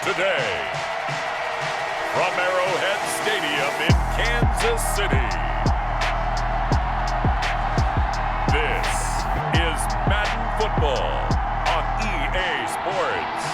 Today, from Arrowhead Stadium in Kansas City, this is Madden Football on EA Sports.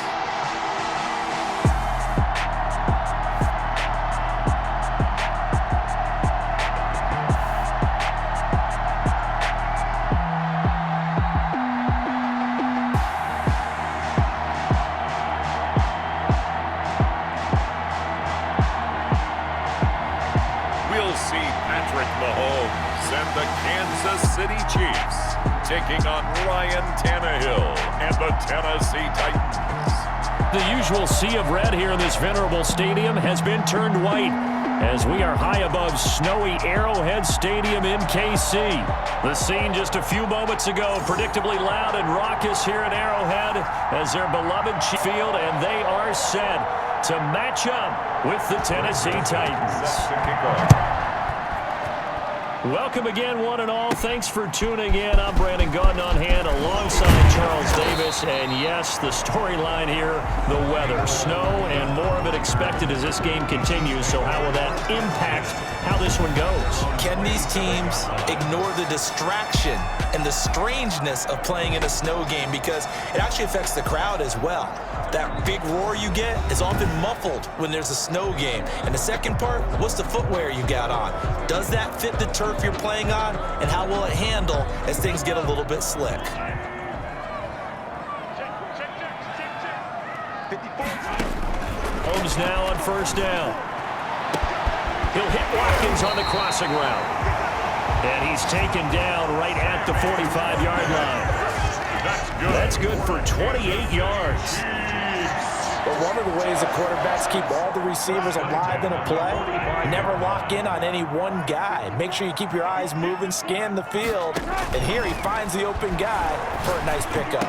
Mahomes and the Kansas City Chiefs taking on Ryan Tannehill and the Tennessee Titans. The usual sea of red here in this venerable stadium has been turned white as we are high above snowy Arrowhead Stadium in KC. The scene just a few moments ago, predictably loud and raucous here at Arrowhead as their beloved Chiefs field, and they are set to match up with the Tennessee Titans. Welcome again, one and all. Thanks for tuning in. I'm Brandon Gautin on hand alongside Charles Davis. And yes, the storyline here, the weather. Snow and more of it expected as this game continues. So how will that impact how this one goes? Can these teams ignore the distraction and the strangeness of playing in a snow game? Because it actually affects the crowd as well. That big roar you get is often muffled when there's a snow game. And the second part, what's the footwear you got on? Does that fit the turf you're playing on? And how will it handle as things get a little bit slick? Holmes now on first down. He'll hit Watkins on the crossing route. And he's taken down right at the 45-yard line. That's good for 28 yards. But one of the ways the quarterbacks keep all the receivers alive in a play, never lock in on any one guy. Make sure you keep your eyes moving, scan the field, and here he finds the open guy for a nice pickup.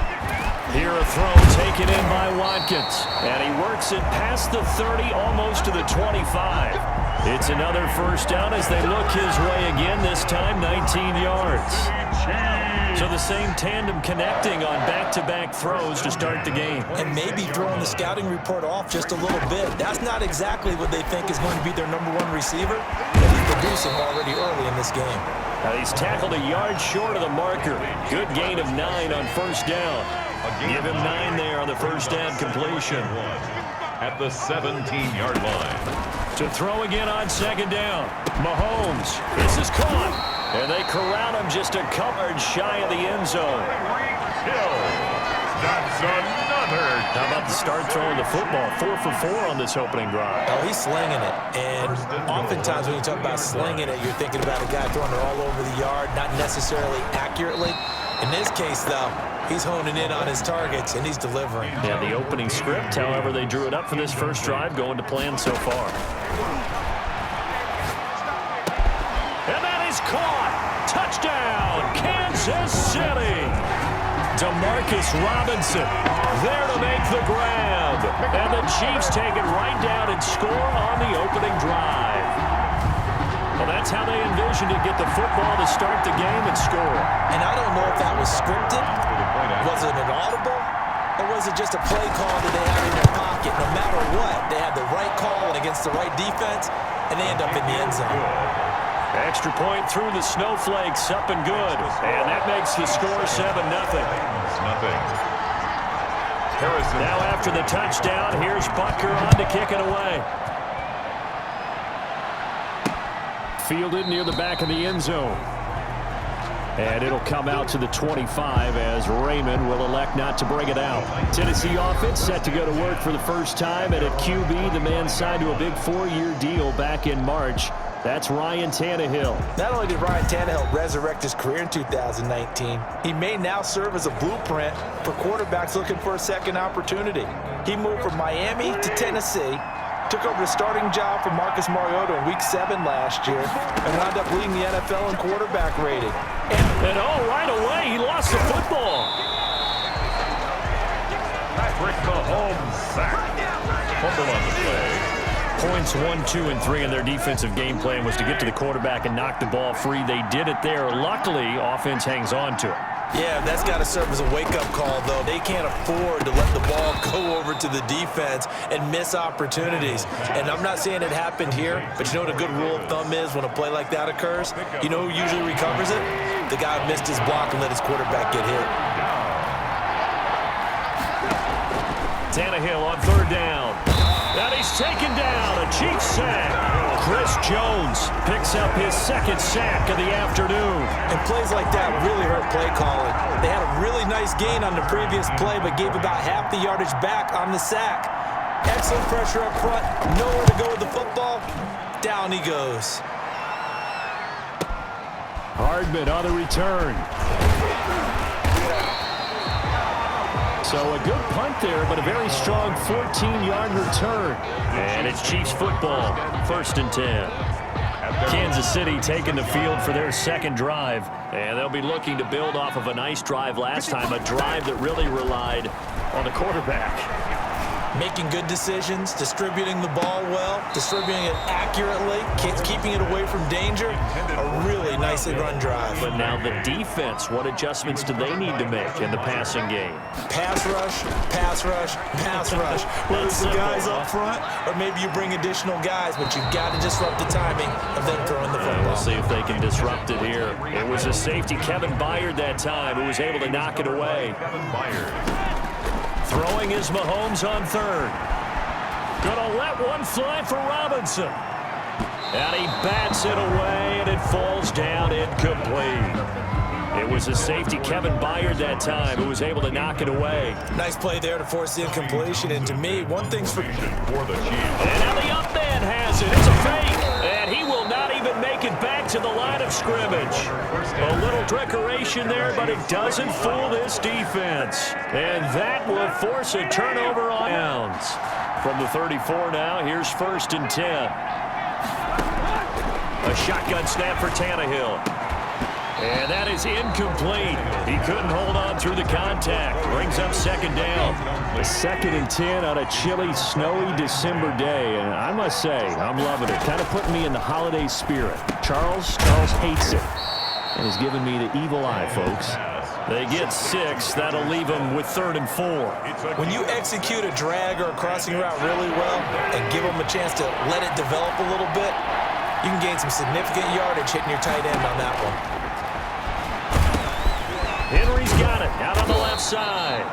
Here a throw taken in by Watkins, and he works it past the 30, almost to the 25. It's another first down as they look his way again, this time 19 yards. So the same tandem connecting on back-to-back throws to start the game. And maybe throwing the scouting report off just a little bit. That's not exactly what they think is going to be their number one receiver, but he's producing already early in this game. Now he's tackled a yard short of the marker. Good gain of 9 on first down. Give him 9 there on the first down completion. At the 17-yard line. To throw again on second down. Mahomes. This is caught. And they corral him just a couple yards shy of the end zone. That's another. How about the start throwing the football? 4 for 4 on this opening drive. Oh, he's slinging it. And oftentimes when you talk about slinging it, you're thinking about a guy throwing it all over the yard, not necessarily accurately. In this case, though, he's honing in on his targets, and he's delivering. Yeah, the opening script, however, they drew it up for this first drive, going to plan so far. And that is caught. Touchdown, Kansas City. Demarcus Robinson there to make the grab. And the Chiefs take it right down and score on the opening drive. Well, that's how they envisioned it, get the football to start the game and score. And I don't know if that was scripted, was it an audible, or was it just a play call that they had in their pocket? No matter what, they had the right call against the right defense, and they end up in the end zone. Extra point through the snowflakes, up and good. And that makes the score 7-0. Now after the touchdown, here's Butker on to kick it away. Fielded near the back of the end zone. And it'll come out to the 25 as Raymond will elect not to bring it out. Tennessee offense set to go to work for the first time. And at QB, the man signed to a big 4-year deal back in March. That's Ryan Tannehill. Not only did Ryan Tannehill resurrect his career in 2019, he may now serve as a blueprint for quarterbacks looking for a second opportunity. He moved from Miami to Tennessee, took over the starting job from Marcus Mariota in Week 7 last year, and wound up leading the NFL in quarterback rating. And right away, he lost the football. Patrick Mahomes sacked. Fumble on the play. Points 1, 2, and 3 in their defensive game plan was to get to the quarterback and knock the ball free. They did it there. Luckily, offense hangs on to it. Yeah, that's got to serve as a wake-up call, though. They can't afford to let the ball go over to the defense and miss opportunities. And I'm not saying it happened here, but you know what a good rule of thumb is when a play like that occurs? You know who usually recovers it? The guy who missed his block and let his quarterback get hit. Tannehill on third down. And he's taken down. A Chiefs sack. Chris Jones picks up his second sack of the afternoon. And plays like that really hurt play calling. They had a really nice gain on the previous play, but gave about half the yardage back on the sack. Excellent pressure up front. Nowhere to go with the football. Down he goes. Hardman on the return. So a good punt there, but a very strong 14-yard return. And it's Chiefs football, 1st and 10. Kansas City taking the field for their second drive. And they'll be looking to build off of a nice drive last time, a drive that really relied on the quarterback. Making good decisions, distributing the ball well, distributing it accurately, keeping it away from danger. A really nicely run drive. But now the defense, what adjustments do they need to make in the passing game? Pass rush, pass rush, pass rush. Whether it's the guys up front or maybe you bring additional guys, but you've got to disrupt the timing of them throwing the football. We'll see if they can disrupt it here. It was a safety, Kevin Byard, that time, who was able to knock it away. Kevin Byard. Throwing is Mahomes on third. Gonna let one fly for Robinson. And he bats it away, and it falls down incomplete. It was a safety, Kevin Byard, that time, who was able to knock it away. Nice play there to force the incompletion. And to me, one thing's for the Chiefs. And now the up man has it. It's a fake. And he will not even make it back to the line of scrimmage. A little trickeration there, but it doesn't fool this defense. And that will force a turnover on downs. From the 34 now, here's 1st and 10. A shotgun snap for Tannehill. And that is incomplete. He couldn't hold on through the contact. Brings up 2nd down. A 2nd and 10 on a chilly, snowy December day. And I must say, I'm loving it. Kind of putting me in the holiday spirit. Charles hates it. And has given me the evil eye, folks. They get 6. That'll leave them with 3rd and 4. When you execute a drag or a crossing route really well and give them a chance to let it develop a little bit, you can gain some significant yardage hitting your tight end on that one. Henry's got it out on the left side.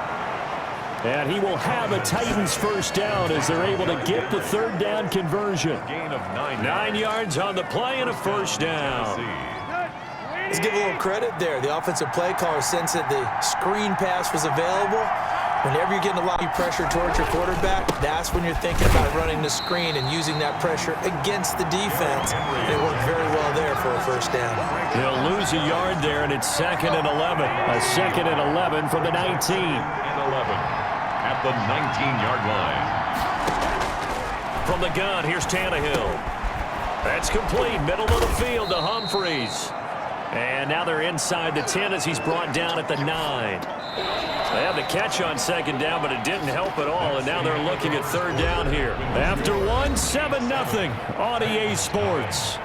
And he will have a Titans 1st down as they're able to get the 3rd down conversion. Gain of 9 yards on the play and a 1st down. Let's give a little credit there. The offensive play caller sensed that the screen pass was available. Whenever you're getting a lot of pressure towards your quarterback, that's when you're thinking about running the screen and using that pressure against the defense. It worked very well there for a 1st down. They'll lose a yard there, and it's 2nd and 11. A 2nd and 11 from the 19. And 11 at the 19-yard line. From the gun, here's Tannehill. That's complete. Middle of the field to Humphreys. And now they're inside the 10 as he's brought down at the 9. They had the catch on second down, but it didn't help at all, and now they're looking at third down here. After 7-0 on EA Sports.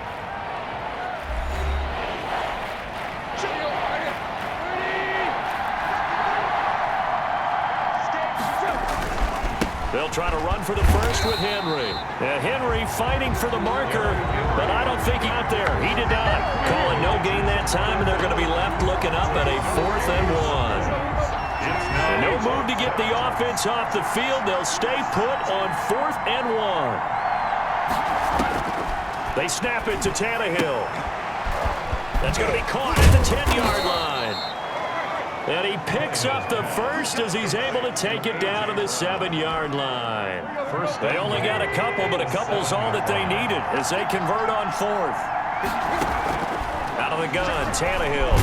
They'll try to run for the first with Henry. Henry fighting for the marker, but I don't think he got there. He did not. Call it no gain that time, and they're going to be left looking up at a 4th and 1. No move to get the offense off the field. They'll stay put on 4th and 1. They snap it to Tannehill. That's going to be caught at the 10-yard line. And he picks up the first as he's able to take it down to the 7-yard line. They only got a couple, but a couple's all that they needed as they convert on 4th. Out of the gun, Tannehill.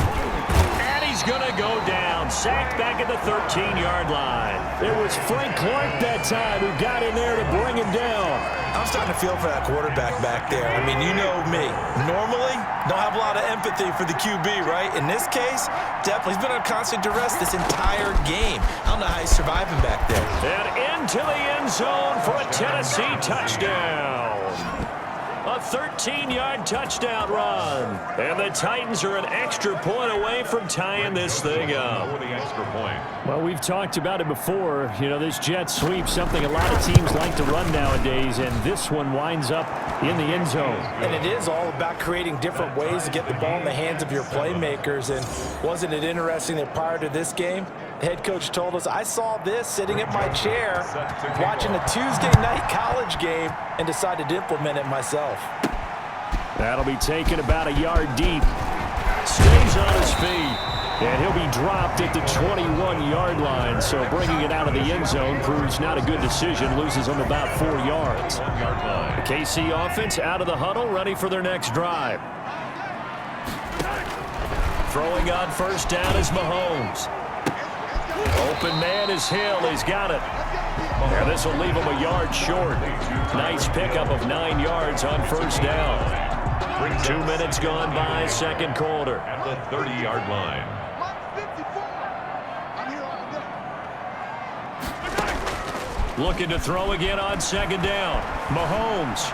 And he's going to go down. Sacked back at the 13-yard line. It was Frank Clark that time who got in there to bring him down. I'm starting to feel for that quarterback back there. I mean, you know me. Normally, don't have a lot of empathy for the QB, right? In this case, definitely. He's been on constant duress this entire game. I don't know how he's surviving back there. And into the end zone for a Tennessee touchdown. A 13-yard touchdown run. And the Titans are an extra point away from tying this thing up. Well, we've talked about it before. You know, this jet sweep, something a lot of teams like to run nowadays, and this one winds up in the end zone. And it is all about creating different ways to get the ball in the hands of your playmakers. And wasn't it interesting that prior to this game, the head coach told us, I saw this sitting at my chair watching a Tuesday night college game and decided to implement it myself. That'll be taken about a yard deep. Stays on his feet. And he'll be dropped at the 21-yard line. So bringing it out of the end zone proves not a good decision. Loses him about 4 yards. The KC offense out of the huddle, ready for their next drive. Throwing on first down is Mahomes. Open man is Hill. He's got it. And this will leave him a yard short. Nice pickup of 9 yards on first down. 2 minutes gone by, second quarter. At the 30-yard line. Looking to throw again on second down. Mahomes.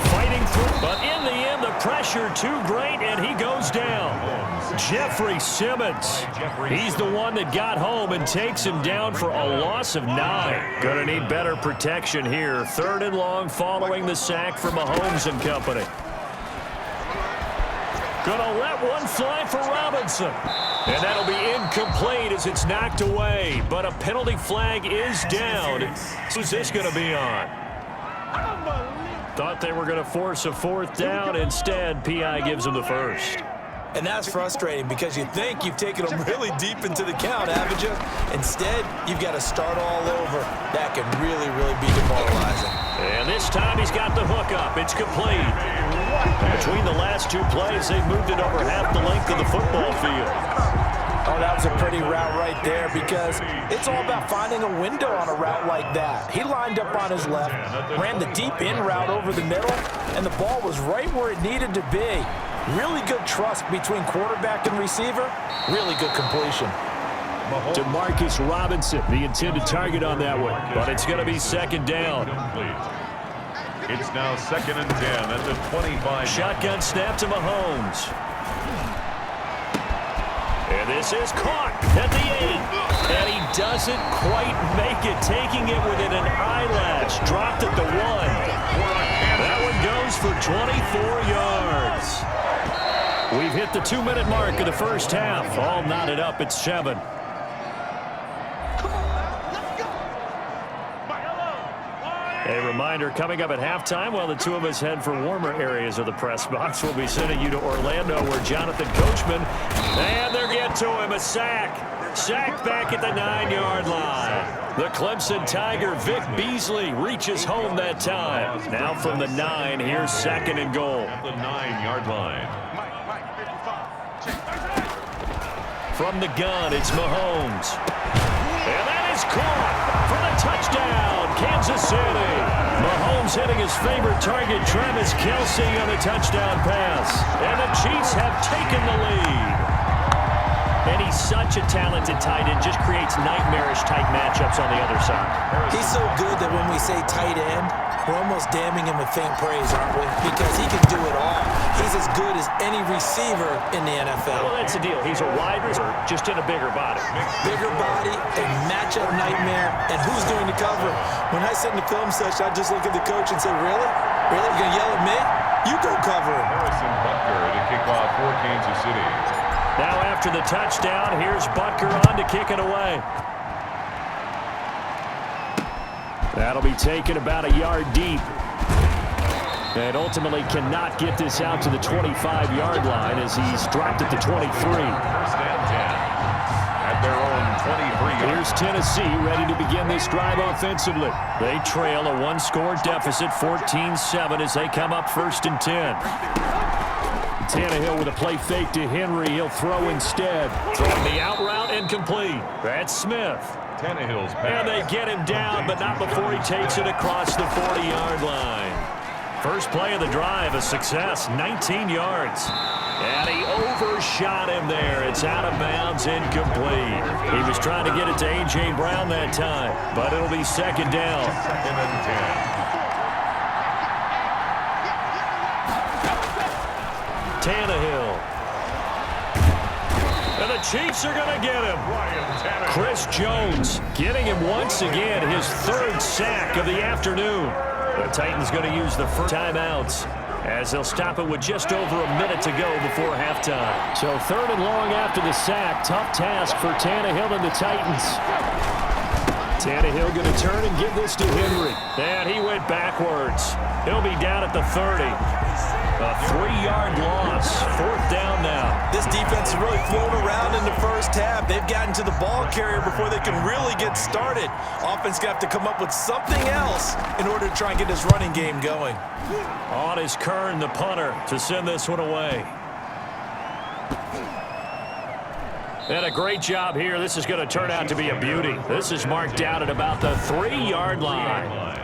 Fighting through, but in the end, the pressure too great, and he goes down. Jeffrey Simmons. He's the one that got home and takes him down for a loss of 9. Gonna need better protection here. 3rd and long following the sack from Mahomes and company. Gonna let one fly for Robinson. And that'll be incomplete as it's knocked away. But a penalty flag is down. Who's this going to be on? Thought they were going to force a 4th down. Instead, P.I. gives them the first. And that's frustrating because you think you've taken them really deep into the count, haven't you? Instead, you've got to start all over. That can really, really be demoralizing. And this time he's got the hook up. It's complete. Between the last 2 plays, they've moved it over half the length of the football field. Oh, that was a pretty route right there because it's all about finding a window on a route like that. He lined up on his left, ran the deep in route over the middle, and the ball was right where it needed to be. Really good trust between quarterback and receiver. Really good completion. Demarcus Robinson, the intended target on that one. But it's going to be second down. It's now 2nd and 10 at the 25. Shotgun snap to Mahomes. And this is caught at the 8. And he doesn't quite make it, taking it within an eyelash. Dropped at the 1. That one goes for 24 yards. We've hit the 2-minute mark of the first half. All knotted up at 7. A reminder, coming up at halftime, while the two of us head for warmer areas of the press box, we'll be sending you to Orlando, where Jonathan Coachman, and they're getting to him, a sack. Sacked back at the 9-yard line. The Clemson Tiger, Vic Beasley, reaches home that time. Now from the 9, here's 2nd and goal. At the 9-yard line. From the gun, it's Mahomes. And that is caught for the touchdown. Kansas Kansas City. Mahomes hitting his favorite target, Travis Kelce, on a touchdown pass. And the Chiefs have taken the lead. And he's such a talented tight end, just creates nightmarish-type matchups on the other side. He's so good that when we say tight end, we're almost damning him with faint praise, aren't we? Because he can do it all. He's as good as any receiver in the NFL. Well, that's the deal. He's a wide receiver, just in a bigger body. Bigger body, a matchup nightmare, and who's going to cover him? When I sit in the film session, I just look at the coach and say, really? Really? You're going to yell at me? You go cover him. Harrison Butker to kick off for Kansas City. Now after the touchdown, here's Butker on to kick it away. That'll be taken about a yard deep. And ultimately cannot get this out to the 25-yard line as he's dropped at the 23. First and 10 at their own 23. Here's Tennessee ready to begin this drive offensively. They trail a one-score deficit, 14-7, as they come up 1st and 10. Tannehill with a play fake to Henry. He'll throw instead. Throwing the out route incomplete. That's Smith. Tannehill's pass. And they get him down, but not before he takes it across the 40-yard line. First play of the drive, a success, 19 yards. And he overshot him there. It's out of bounds, incomplete. He was trying to get it to A.J. Brown that time, but it'll be second down. 2nd and 10. Tannehill. And the Chiefs are going to get him. Chris Jones getting him once again, his 3rd sack of the afternoon. The Titans going to use the first timeouts as they'll stop it with just over a minute to go before halftime. So 3rd and long after the sack. Tough task for Tannehill and the Titans. Tannehill going to turn and give this to Henry. And he went backwards. He'll be down at the 30. A 3-yard loss. 4th down now. This defense has really flown around in the first half. They've gotten to the ball carrier before they can really get started. Offense going to have to come up with something else in order to try and get this running game going. On is Kern, the punter, to send this one away. And a great job here. This is going to turn out to be a beauty. This is marked out at about the 3-yard line.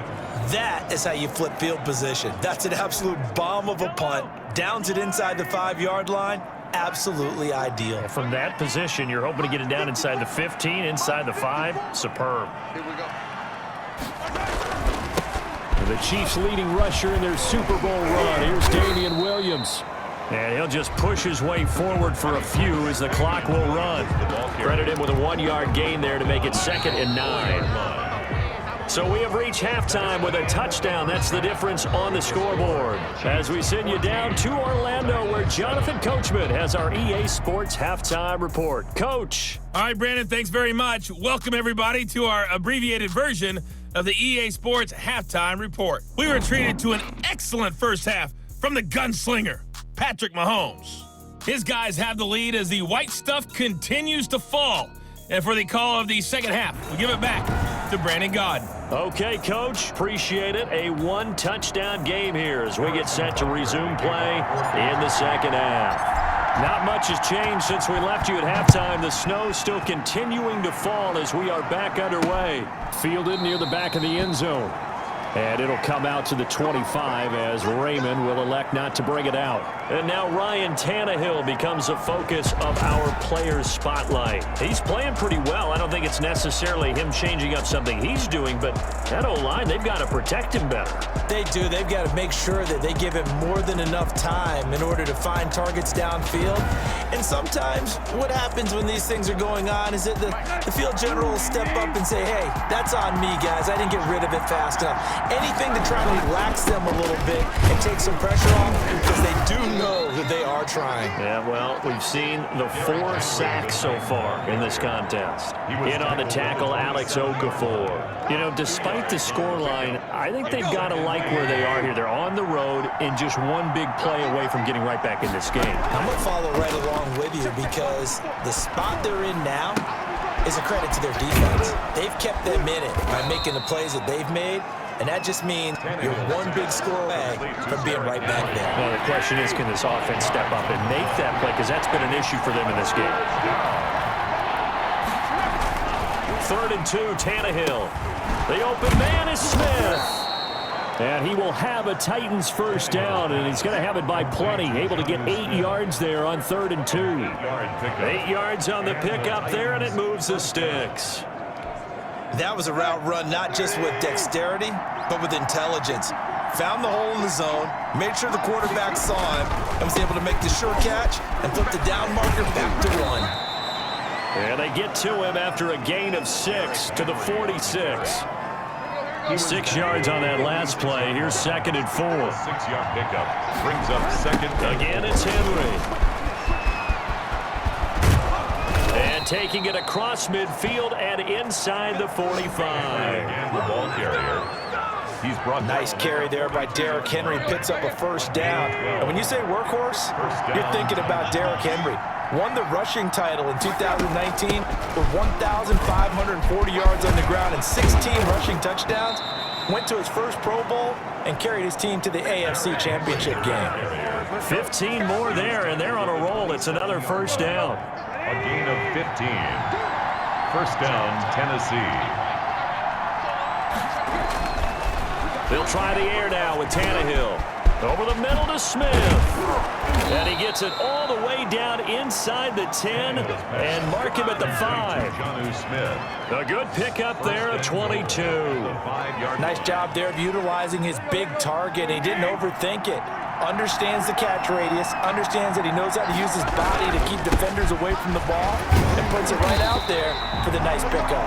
That is how you flip field position. That's an absolute bomb of a punt. Downs it inside the 5-yard line. Absolutely ideal. From that position, you're hoping to get it down inside the 15, inside the 5. Superb. Here we go. The Chiefs' leading rusher in their Super Bowl run. Here's Damian Williams. And he'll just push his way forward for a few as the clock will run. Credit him with a 1-yard gain there to make it 2nd and 9. So we have reached halftime with a touchdown. That's the difference on the scoreboard. As we send you down to Orlando, where Jonathan Coachman has our EA Sports Halftime Report. Coach. All right, Brandon, thanks very much. Welcome, everybody, to our abbreviated version of the EA Sports Halftime Report. We were treated to an excellent first half from the gunslinger, Patrick Mahomes. His guys have the lead as the white stuff continues to fall. And for the call of the second half, we give it back to Brandon Gaudin. Okay, Coach, appreciate it. A 1-touchdown game here as we get set to resume play in the second half. Not much has changed since we left you at halftime. The snow still continuing to fall as we are back underway. Fielded near the back of the end zone. And it'll come out to the 25 as Raymond will elect not to bring it out. And now Ryan Tannehill becomes a focus of our players' spotlight. He's playing pretty well. I don't think it's necessarily him changing up something he's doing, but that O-line, they've got to protect him better. They do. They've got to make sure that they give him more than enough time in order to find targets downfield. And sometimes what happens when these things are going on is that the field general will step up and say, hey, that's on me, guys. I didn't get rid of it fast enough. Anything to try to relax them a little bit and take some pressure off because they do know that they are trying. Yeah, well, we've seen the 4 sacks so far in this contest. In on the tackle, Alex Okafor. You know, despite the scoreline, I think they've got to like where they are here. They're on the road and just one big play away from getting right back in this game. I'm going to follow right along with you because the spot they're in now is a credit to their defense. They've kept them in it by making the plays that they've made. And that just means you're one big score away from being right back there. Well, the question is, can this offense step up and make that play? Because that's been an issue for them in this game. 3rd and 2, Tannehill. The open man is Smith. And he will have a Titans first down, and he's going to have it by plenty. Able to get 8 yards there on 3rd and 2. 8 yards on the pickup there, and it moves the sticks. That was a route run not just with dexterity, but with intelligence. Found the hole in the zone, made sure the quarterback saw him, and was able to make the sure catch and flip the down marker back to 1. And they get to him after a gain of 6 to the 46. 6 yards on that last play. Here's 2nd and 4. 6-yard pickup brings up 2nd. Again, it's Henry. And taking it across midfield and inside the 45. And the ball carrier. He's brought Nice carry there by Derrick Henry. Picks up a first down. And when you say workhorse, you're thinking about Derrick Henry. Won the rushing title in 2019 with 1,540 yards on the ground and 16 rushing touchdowns. Went to his first Pro Bowl and carried his team to the AFC Championship game. 15 more there, and they're on a roll. It's another first down. a gain of 15. First down, Tennessee. They'll try the air now with Tannehill. Over the middle to Smith. And he gets it all the way down inside the 10 and mark him at the 5. A good pickup there at 22. Nice job there of utilizing his big target. He didn't overthink it. Understands the catch radius, understands that he knows how to use his body to keep defenders away from the ball, and puts it right out there for the nice pickup.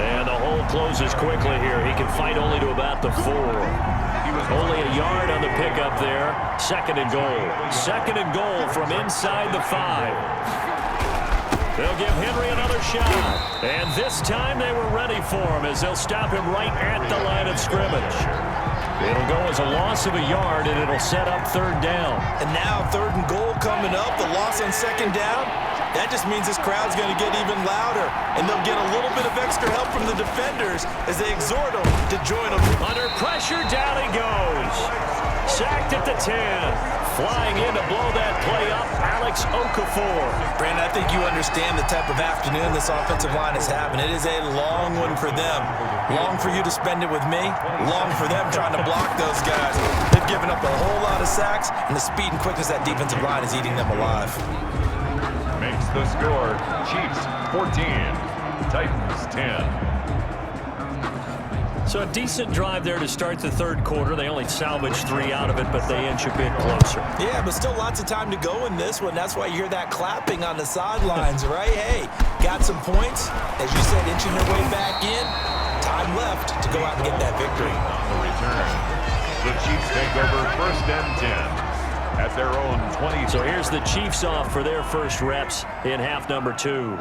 And the hole closes quickly here. He can fight only to about the 4. Only a yard on the pickup there. Second and goal. Second and goal from inside the 5. They'll give Henry another shot. And this time they were ready for him as they'll stop him right at the line of scrimmage. It'll go as a loss of a yard, and it'll set up third down. And now third and goal coming up. The loss on second down. That just means this crowd's going to get even louder, and they'll get a little bit of extra help from the defenders as they exhort them to join them. Under pressure, down he goes. Sacked at the 10. Flying in to blow that play up, Alex Okafor. Brandon, I think you understand the type of afternoon this offensive line is having. It is a long one for them. Long for you to spend it with me. Long for them trying to block those guys. They've given up a whole lot of sacks, and the speed and quickness of that defensive line is eating them alive. Makes the score. Chiefs 14, Titans 10. So a decent drive there to start the third quarter. They only salvaged 3 out of it, but they inch a bit closer. Yeah, but still lots of time to go in this one. That's why you hear that clapping on the sidelines, right? Hey, got some points. As you said, inching their way back in. Time left to go out and get that victory. On the return, the Chiefs take over first and 10. At their own 20. So here's the Chiefs off for their first reps in half number 2.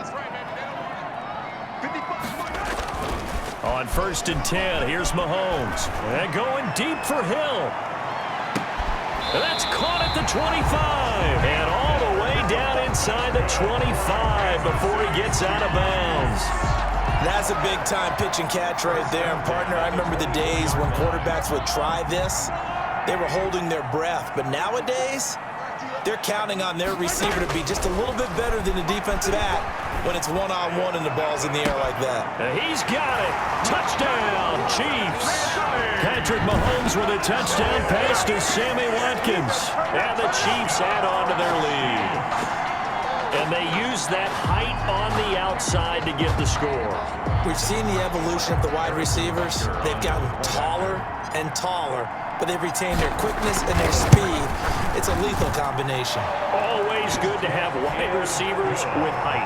On first and 10, here's Mahomes. And going deep for Hill. And that's caught at the 25. And all the way down inside the 25 before he gets out of bounds. That's a big-time pitch and catch right there. And, partner, I remember the days when quarterbacks would try this. They were holding their breath. But nowadays, they're counting on their receiver to be just a little bit better than the defensive back when it's one-on-one and the ball's in the air like that. And he's got it. Touchdown, Chiefs. Patrick Mahomes with a touchdown pass to Sammy Watkins. And the Chiefs add on to their lead. And they use that height on the outside to get the score. We've seen the evolution of the wide receivers. They've gotten taller and taller, but they've retained their quickness and their speed. It's a lethal combination. Always good to have wide receivers with height.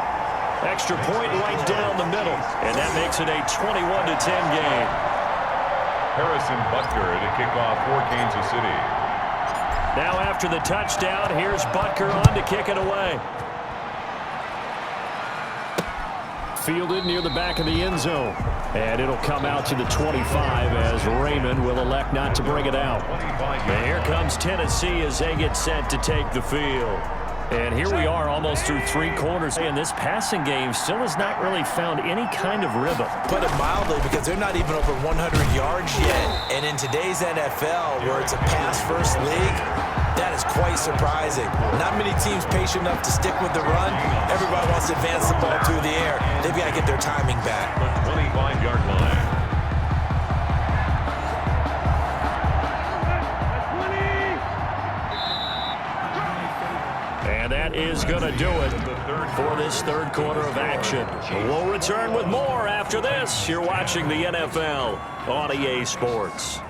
Extra point right down the middle, and that makes it a 21-10 game. Harrison Butker to kick off for Kansas City. Now after the touchdown, here's Butker on to kick it away. Fielded near the back of the end zone. And it'll come out to the 25 as Raymond will elect not to bring it out. And here comes Tennessee as they get set to take the field. And here we are almost through 3 quarters. And this passing game still has not really found any kind of rhythm. Put it mildly, because they're not even over 100 yards yet. And in today's NFL, where it's a pass-first league, That is quite surprising. Not many teams patient enough to stick with the run. Everybody wants to advance the ball through the air. They've got to get their timing back. The 25-yard line. And that is going to do it for this third quarter of action. We'll return with more after this. You're watching the NFL on EA Sports.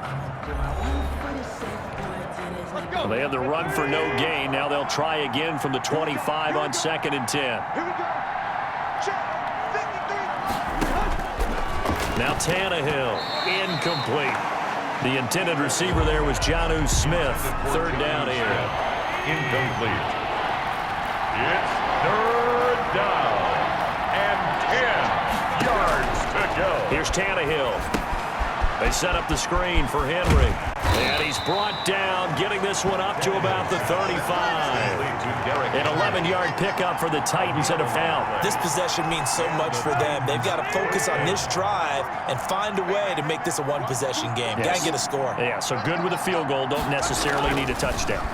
Well, they had the run for no gain. Now they'll try again from the 25 on 2nd and 10. Now Tannehill, incomplete. The intended receiver there was Jonnu Smith. Third down here. Incomplete. It's third down and 10 yards to go. Here's Tannehill. They set up the screen for Henry. And he's brought down, getting this one up to about the 35. An 11-yard pickup for the Titans and a foul. This possession means so much for them. They've got to focus on this drive and find a way to make this a one-possession game. Yes. Got to get a score. Yeah, so good with a field goal. Don't necessarily need a touchdown.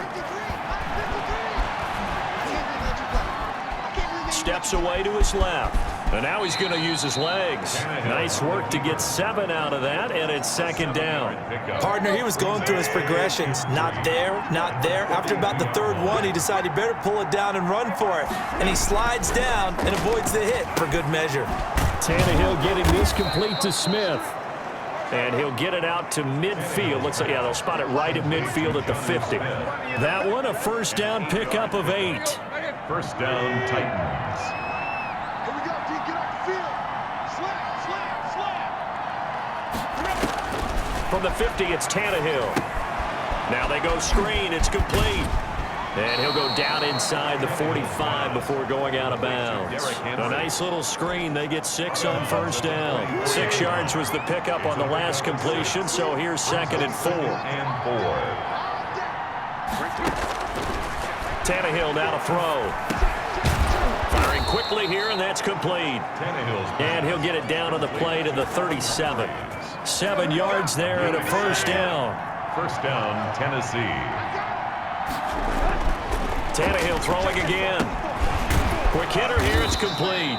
Steps away to his left. And now he's going to use his legs. Nice work to get 7 out of that, and it's second down. Partner, he was going through his progressions. Not there, not there. After about the third one, he decided he better pull it down and run for it. And he slides down and avoids the hit for good measure. Tannehill getting this complete to Smith. And he'll get it out to midfield. Looks like, yeah, they'll spot it right at midfield at the 50. That one, a first down pickup of 8. First down, Titans. From the 50, it's Tannehill. Now they go screen. It's complete. And he'll go down inside the 45 before going out of bounds. A nice little screen. They get 6 on first down. 6 yards was the pickup on the last completion, so here's 2nd and 4. Tannehill now to throw. Firing quickly here, and that's complete. And he'll get it down on the play to the 37. 7 yards there and a first down. First down, Tennessee. Tannehill throwing again. Quick hitter here, it's complete.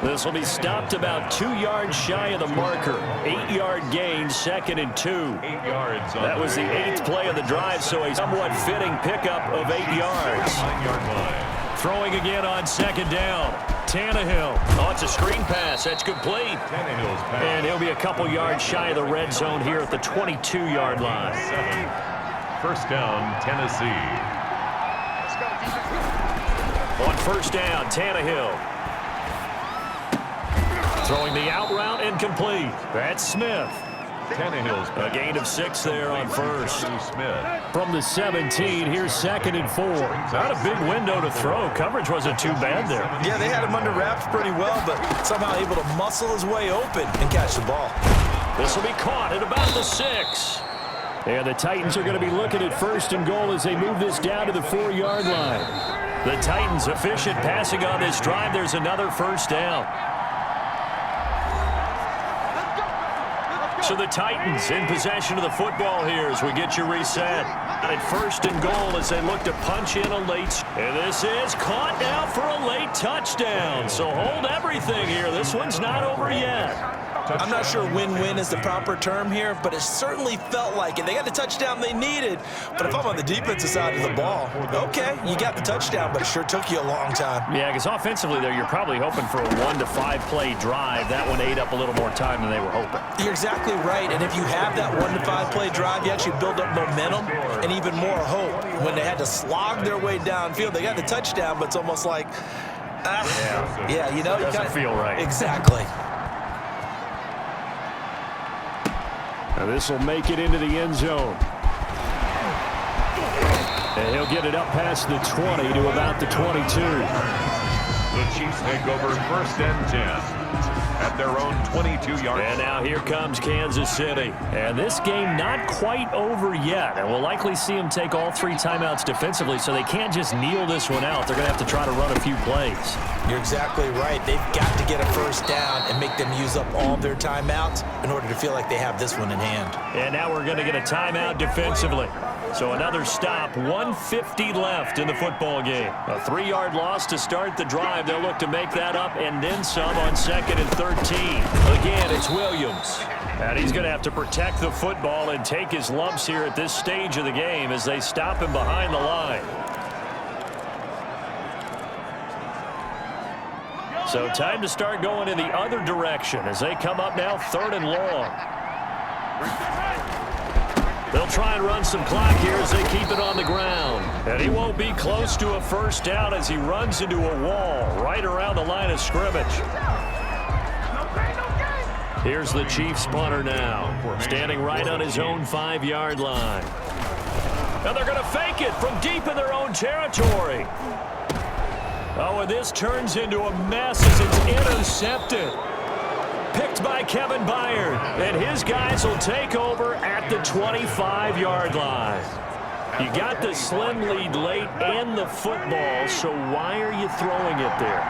This will be stopped about 2 yards shy of the marker. 8-yard gain, 2nd and 2. 8 yards. That was the 8th play of the drive, so a somewhat fitting pickup of 8 yards. 9-yard line. Throwing again on 2nd down. Tannehill. Oh, it's a screen pass. That's complete. Tannehill's pass. And he'll be a couple yards shy of the red zone here at the 22-yard line. First down, Tennessee. On first down, Tannehill. Throwing the out route, incomplete. That's Smith. Tannehill's A gain of 6 there on first. Smith. From the 17, here's 2nd and 4. Not a big window to throw. Coverage wasn't too bad there. Yeah, they had him under wraps pretty well, but somehow able to muscle his way open and catch the ball. This will be caught at about the 6. And the Titans are going to be looking at 1st and goal as they move this down to the 4-yard line. The Titans efficient passing on this drive. There's another first down. So the Titans in possession of the football here as we get you reset. At 1st and goal as they look to punch in a late. And this is caught now for a late touchdown. So hold everything here. This one's not over yet. I'm not sure win-win is the proper term here, but it certainly felt like it. They got the touchdown they needed, but if I'm on the defensive side of the ball, okay, you got the touchdown, but it sure took you a long time. Yeah, because offensively there, you're probably hoping for a 1 to 5 play drive. That one ate up a little more time than they were hoping. You're exactly right, and if you have that 1 to 5 play drive, you actually build up momentum and even more hope. When they had to slog their way downfield, they got the touchdown, but it's almost like, yeah, you know, Doesn't feel right. Exactly. Now this will make it into the end zone. And he'll get it up past the 20 to about the 22. The Chiefs take over 1st and 10 at their own 22-yard. And now here comes Kansas City. And this game not quite over yet. And we'll likely see them take all 3 timeouts defensively, so they can't just kneel this one out. They're going to have to try to run a few plays. You're exactly right. They've got to get a first down and make them use up all their timeouts in order to feel like they have this one in hand. And now we're going to get a timeout defensively. So another stop, 1:50 left in the football game. A 3-yard loss to start the drive. They'll look to make that up and then some on 2nd and 13. Again, it's Williams. And he's going to have to protect the football and take his lumps here at this stage of the game as they stop him behind the line. So time to start going in the other direction as they come up now 3rd and long. They'll try and run some clock here as they keep it on the ground. And he won't be close to a first down as he runs into a wall right around the line of scrimmage. Here's the Chiefs punter now, standing right on his own 5-yard line. And they're going to fake it from deep in their own territory. Oh, and this turns into a mess as it's intercepted. Picked by Kevin Byard, and his guys will take over at the 25-yard line. You got the slim lead late and the football, so why are you throwing it there?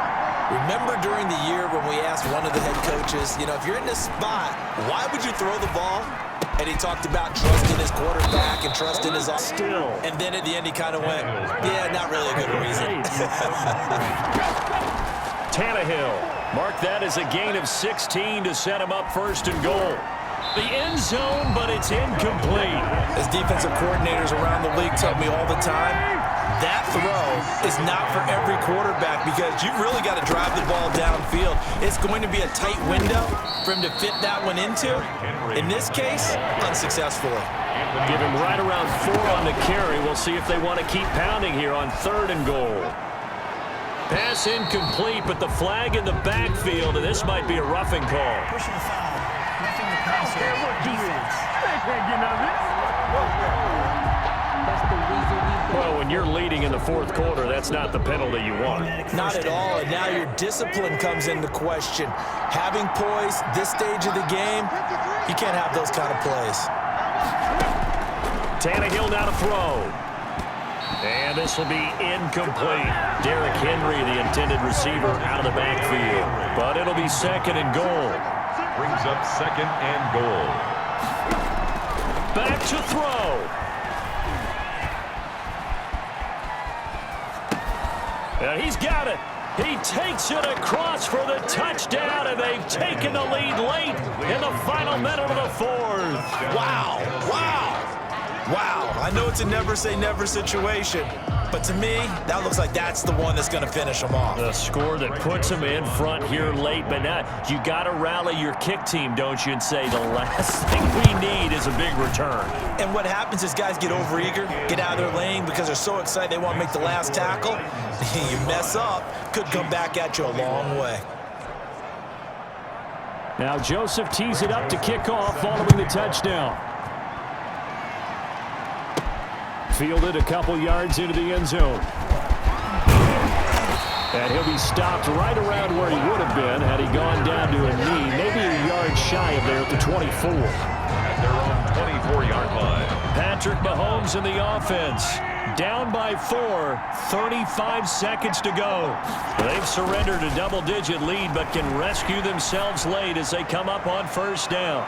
Remember during the year when we asked one of the head coaches, if you're in this spot, why would you throw the ball? And he talked about trusting his quarterback and trusting his still. And then at the end he kind of went, yeah, not really a good reason. Tannehill. Mark that as a gain of 16 to set him up 1st and goal. The end zone, but it's incomplete. As defensive coordinators around the league tell me all the time, that throw is not for every quarterback because you've really got to drive the ball downfield. It's going to be a tight window for him to fit that one into. In this case, unsuccessfully. Give him right around 4 on the carry. We'll see if they want to keep pounding here on 3rd and goal. Pass incomplete, but the flag in the backfield, and this might be a roughing call. Pushing the foul. Roughing the passer. Defense. Well, when you're leading in the 4th quarter, that's not the penalty you want. Not at all, and now your discipline comes into question. Having poise this stage of the game, you can't have those kind of plays. Tannehill now to throw. And this will be incomplete. Derrick Henry, the intended receiver, out of the backfield. But it'll be 2nd and goal. Brings up 2nd and goal. Back to throw. And he's got it. He takes it across for the touchdown, and they've taken the lead late in the final minute of the 4th. Wow, wow. Wow, I know it's a never-say-never situation, but to me, that looks like that's the one that's going to finish them off. The score that puts them in front here late, but now you got to rally your kick team, don't you, and say the last thing we need is a big return. And what happens is guys get overeager, get out of their lane because they're so excited they want to make the last tackle. You mess up, could come back at you a long way. Now Joseph tees it up to kick off following the touchdown. Fielded a couple yards into the end zone. And he'll be stopped right around where he would have been had he gone down to a knee, maybe a yard shy of there at the 24. At their own 24-yard line. Patrick Mahomes in the offense. Down by 4, 35 seconds to go. They've surrendered a double-digit lead but can rescue themselves late as they come up on 1st down.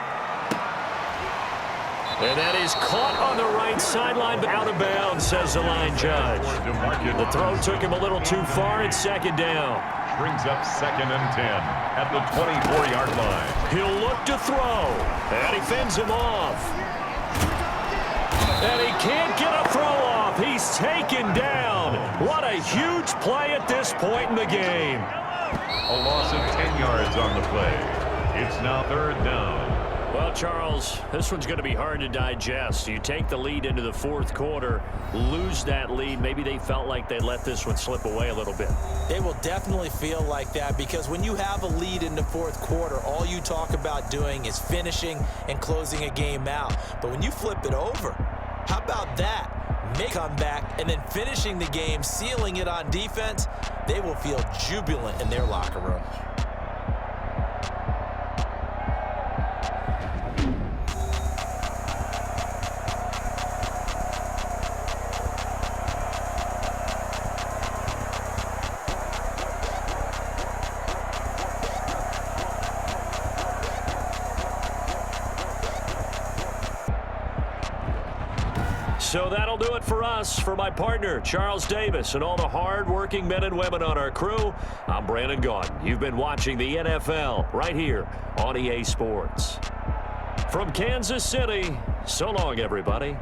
And that is caught on the right sideline, but out of bounds, says the line judge. The throw took him a little too far, and 2nd down. Brings up 2nd and 10 at the 24-yard line. He'll look to throw, and he fends him off. And he can't get a throw off. He's taken down. What a huge play at this point in the game. A loss of 10 yards on the play. It's now 3rd down. Well, Charles, this one's going to be hard to digest. You take the lead into the 4th quarter, lose that lead. Maybe they felt like they let this one slip away a little bit. They will definitely feel like that because when you have a lead in the 4th quarter, all you talk about doing is finishing and closing a game out. But when you flip it over, how about that? Make a comeback and then finishing the game, sealing it on defense, they will feel jubilant in their locker room. So that'll do it for us. For my partner, Charles Davis, and all the hard-working men and women on our crew, I'm Brandon Gaudin. You've been watching the NFL right here on EA Sports. From Kansas City, so long, everybody.